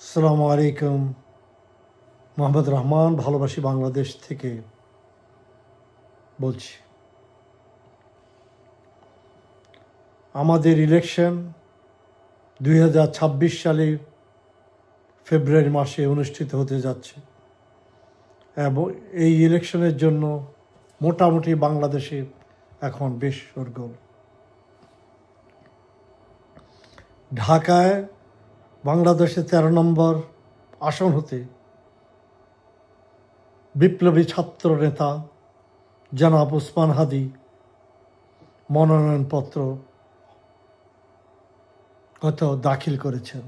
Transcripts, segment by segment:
আসসালামু আলাইকুম। মোহাম্মদ রহমান, ভালোবাসি বাংলাদেশ থেকে বলছি। আমাদের ইলেকশন 2026 সালে ফেব্রুয়ারি মাসে অনুষ্ঠিত হতে যাচ্ছে এবং এই ইলেকশনের জন্য মোটামুটি বাংলাদেশে এখন বেশ শোরগোল। ঢাকায় বাংলাদেশের 13 নম্বর আসন হতে বিপ্লবী ছাত্র নেতা জনাব ওসমান হাদি মনোনয়নপত্র দাখিল করেছেন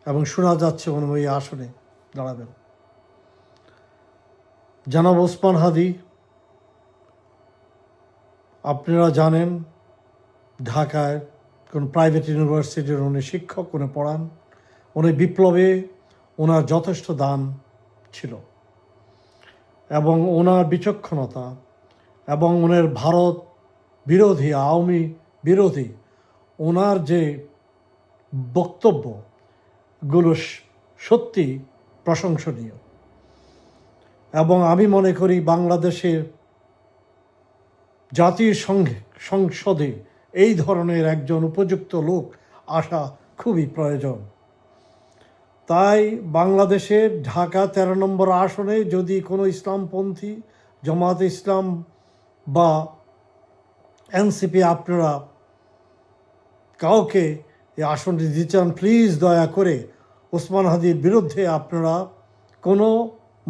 এবং শোনা যাচ্ছে উনি ওই আসনে দাঁড়াবেন। জনাব ওসমান হাদি, আপনারা জানেন, ঢাকায় কোন প্রাইভেট ইউনিভার্সিটির উনি শিক্ষক, উনি পড়ান। উনি বিপ্লবে ওনার যথেষ্ট দান ছিল এবং ওনার বিচক্ষণতা এবং ওনার ভারত বিরোধী, আওয়ামী বিরোধী ওনার যে বক্তব্যগুলো সত্যি প্রশংসনীয় এবং আমি মনে করি বাংলাদেশের জাতীয় সংসদে এই ধরনের একজন উপযুক্ত লোক আসা খুবই প্রয়োজন। তাই বাংলাদেশের ঢাকা 13 নম্বর আসনে যদি কোনো ইসলামপন্থী, জামাত ইসলাম বা এনসিপি আপনারা কাউকে এই আসনটি দিতে চান, প্লিজ দয়া করে ওসমান হাদির বিরুদ্ধে আপনারা কোনো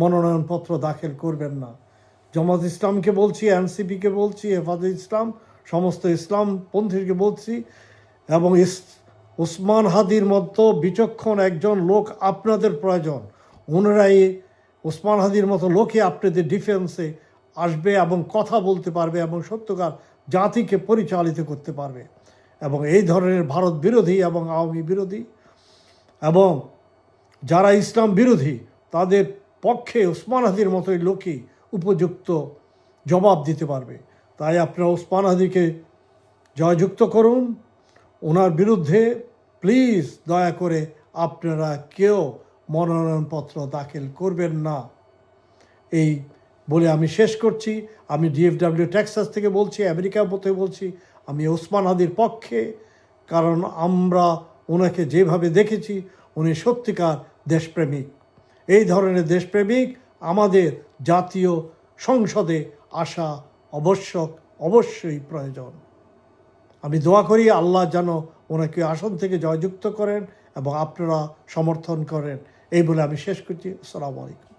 মনোনয়নপত্র দাখিল করবেন না। জামাত ইসলামকে বলছি, এনসিপিকে বলছি, হেফাজতে ইসলাম, সমস্ত ইসলামপন্থীকে বলছি এবং ওসমান হাদির মতো বিচক্ষণ একজন লোক আপনাদের প্রয়োজন। ওনারাই ওসমান হাদির মতো লোকই আপনাদের ডিফেন্সে আসবে এবং কথা বলতে পারবে এবং সত্যকার জাতিকে পরিচালিত করতে পারবে এবং এই ধরনের ভারত বিরোধী এবং আওয়ামী বিরোধী এবং যারা ইসলাম বিরোধী তাদের পক্ষে ওসমান হাদির মতোই লোকই উপযুক্ত জবাব দিতে পারবে। তাই আপনারা ওসমান হাদিকে জয়যুক্ত করুন। ওনার বিরুদ্ধে প্লিজ দয়া করে আপনারা কেউ মনোনয়নপত্র দাখিল করবেন না। এই বলে আমি শেষ করছি। আমি ডিএফডব্লিউ টেক্সাস থেকে বলছি, আমেরিকার মতো বলছি, আমি ওসমান হাদির পক্ষে, কারণ আমরা ওনাকে যেভাবে দেখেছি উনি সত্যিকার দেশপ্রেমিক। এই ধরনের দেশপ্রেমিক আমাদের জাতীয় সংসদে আসা অবশ্যই প্রয়োজন। আমি দোয়া করি আল্লাহ যেন ওনাকে আসন থেকে জয়যুক্ত করেন এবং আপনারা সমর্থন করেন। এই বলে আমি শেষ করছি। আসসালামু আলাইকুম।